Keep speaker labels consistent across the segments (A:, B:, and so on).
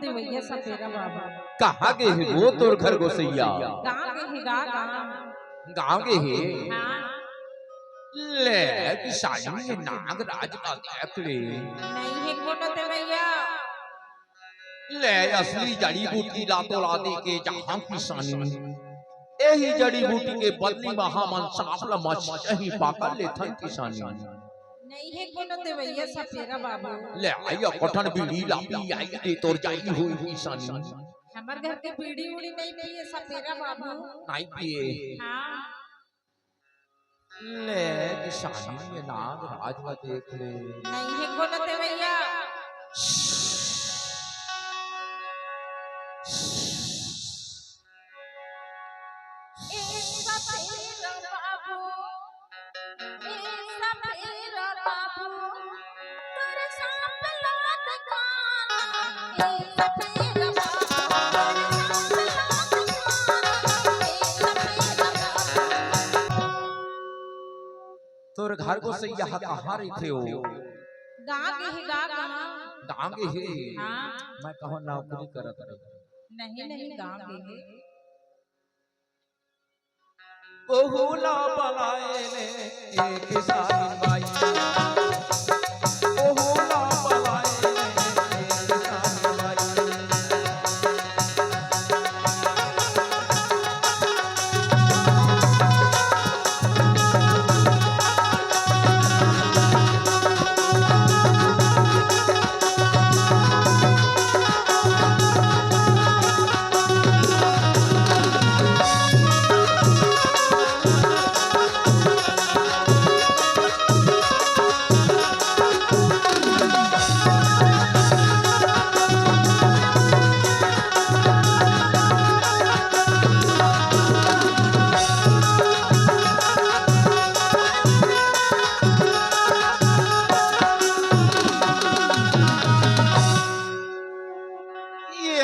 A: दे भैया सपेरा बाबा
B: कहाँ गए है वो तोर घर गोसैया?
A: गाँव के है गाँव
B: गाँव के है।
A: हाँ
B: ले किसानी में नागराज का देख ले।
A: नहीं है कोनो दे भैया
B: ले असली जड़ी बूटी लातो ला दे के जहाँ किसानी यही जड़ी बूटी के बदली में हमन साफला मछ यही पाकर लेथन किसानी।
A: नहीं है कोनो दे भैया सपेरा बाबा
B: ले आइया कठन बीड़ी लापी आई दे तोर जाई हुई किसानी।
A: हमार घर के पीढ़ी उड़ी नहीं पिए सपेरा बाबू
B: नहीं पिए।
A: हाँ
B: ले किसानी में नागराज का देख ले।
A: नहीं है कोनो दे भैया
B: तोर घर को सैया कहाँ रहते हो?
A: गाँव के है गाँव
B: गाँव के है।
A: हाँ
B: मैं कहो नौकरी करत रहे।
A: नहीं नहीं गाँव के है
B: ओहुला बलाए ने एक किसान भाई। ओहुला बलाए ने एक किसान भाई।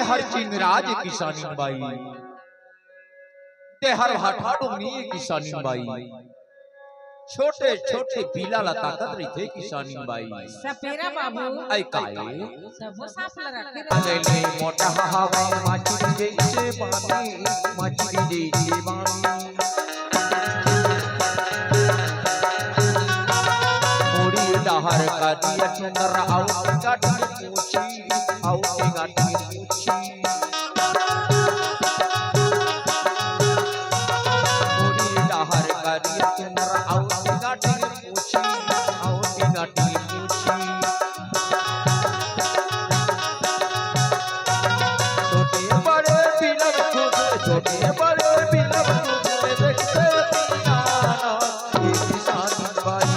B: हर चिंगराज किसानी बाई ते हर हठाड़ो नी किसानी बाई। छोटे छोटे पीला लता कद रही थे किसानी बाई।
A: सपेरा बाबू
B: आई काए
A: सब साफ रखे
B: ले ले मोटा हवा मछली जैसे बानी मछली जैसे बानी। मोड़ी डहर का दिया चंद्र आउ गाटी पूछी आउ गाटी पूछी। मोड़ी डहर का दिया चंद्र आउ गाटी पूछी आउ गाटी पूछी। छोटे बड़े बिलब छोटे बड़े बिलब देखते पियाना एक किसान बाई।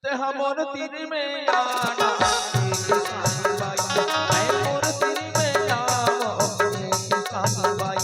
B: ते हमर तीर में आना एक किसान बाई। हमर तीर में आना एक किसान बाई।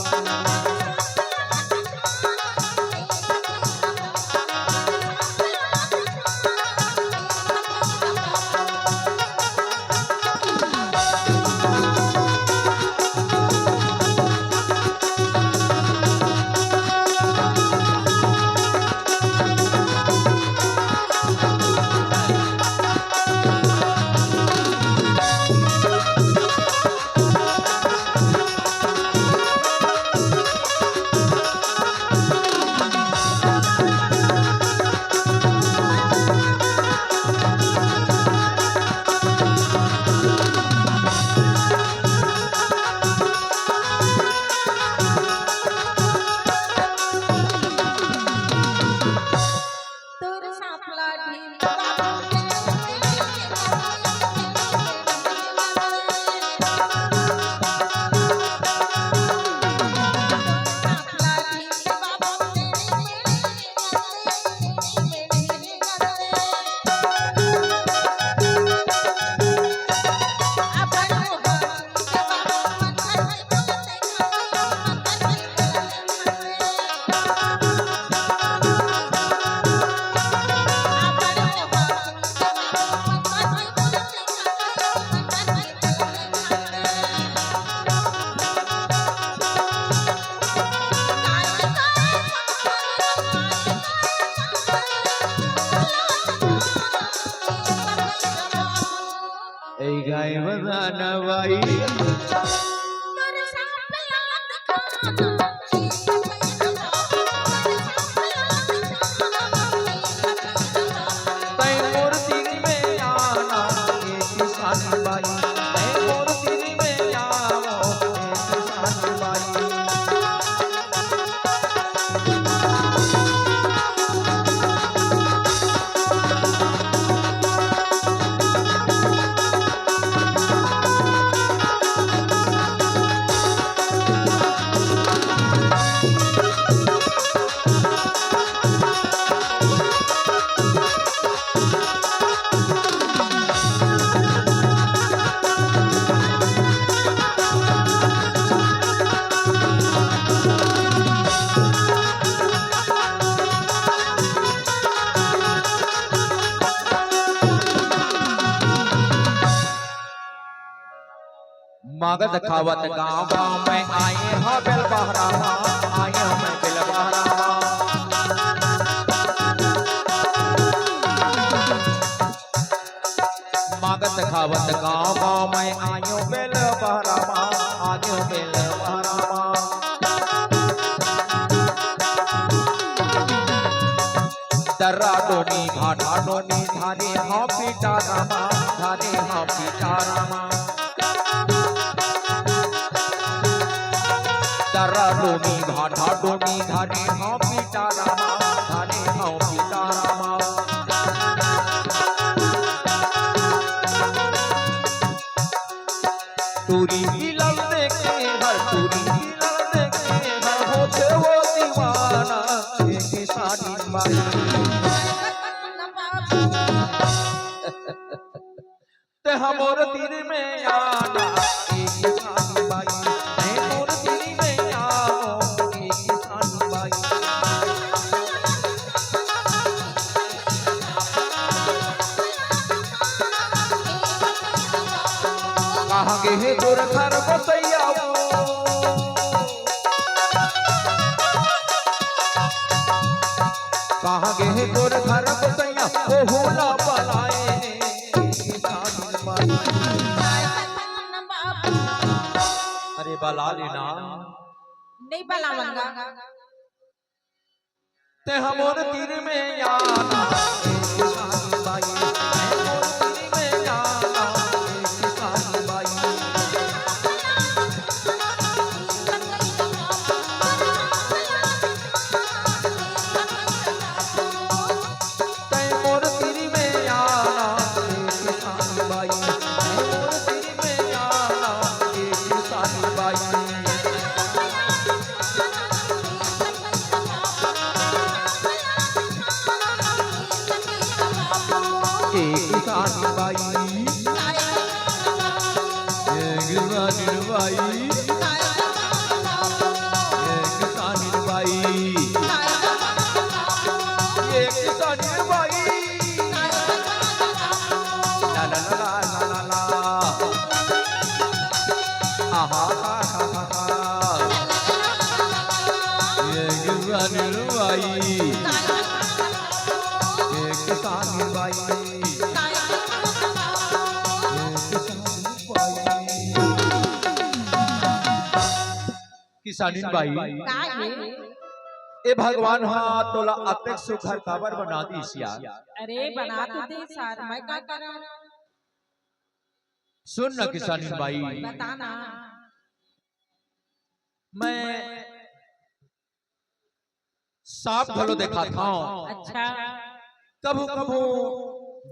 B: बनवाई तै मोर दिल में आना ये किसान बाई तै मोर दिल में आओ ये किसान बाई मगध खावत गाँव गाँव में आए हो बेल बहरावा आए हो मैं बेल बहरावा मगध खावत गाँव गाँव में आए हो बेल बहरावा आए हो बेल बहरावा दर्रा डोनी घाटा डोनी धारे हाँ पीटा रामा धारे हाँ पीटा रामा दर्रा डोनी घाटा डोनी धारे हाँ पीटा रामा धारे हाँ पीटा रामा टूरी हिलल देखे हर टूरी हिलल देखे हर होते हो दीवाना ये किसानी बाई ते हमोर तीर में आना ये किसानी बाई ते मोर तीर में आओ ये किसानी बाई कहाँ गे हे तोर घर बसैया कहाँ गे हे तोर घर बसैया ओ होला पलाए किसानी बाई अरे बला लेना
A: नहीं बलाऊंगा
B: ते हमोर तीर में आना किसानी बाई हमोर तीर में आना किसानी बाई ते मोर तीर में आना किसानी बाई मोर तीर में आना किसानी बाई किसानी बाई किसानी बाई किसानी बाई ये किसानी बाई ला ला ला ला ला ला आहा हा हा हा ये किसानी बाई ये किसानी बाई किसानी बाई ए भगवान हाँ तोला अतेक सुखर काबर बना दी सिया
A: अरे बना तो दे सर मैं क्या करूं
B: सुन न किसानी बाई
A: बताना
B: मैं सांप घलो देखा था
A: अच्छा
B: कभू कभू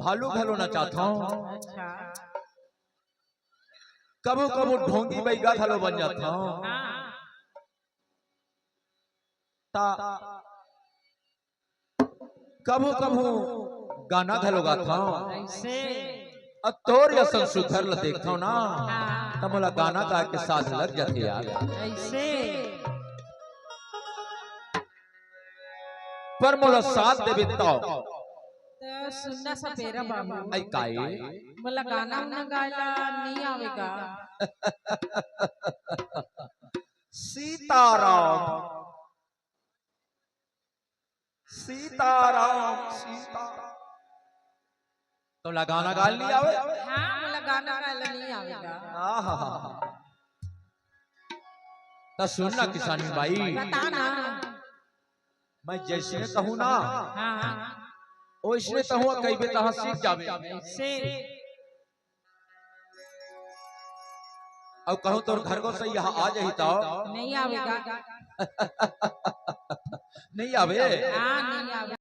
B: भालू घलो न चाहता हूँ
A: अच्छा
B: कभू कभू ढोंगी बैगा घलो बन जाता हूँ
A: हाँ
B: कभू कभू गाना घलो गाता हूँ
A: ऐसे
B: अब तोर या सुधर ल देखता हूँ ना
A: हाँ
B: तब मोला गाना गा के साथ लग जाते यार
A: ऐसे
B: पर मोला साथ देबे तो
A: सुनना सपेरा बाबू
B: आई काए
A: मला गाना उना गायला नहीं आवेगा
B: सीताराम सीताराम सीता तो गाना गाल नहीं आवे
A: हाँ मला गाना गाला नहीं आवेगा।
B: तो सुनना किसानी भाई,
A: बता ना।
B: मैं जैसे कहूँ ना
A: हाँ
B: वैसे कहूँ, कई बेटा सीख जावे।
A: से
B: अब कहूँ तो घर को सही यहाँ आ जाही तो
A: नहीं आवेगा।
B: नहीं आवे।
A: हाँ नहीं आवेगा।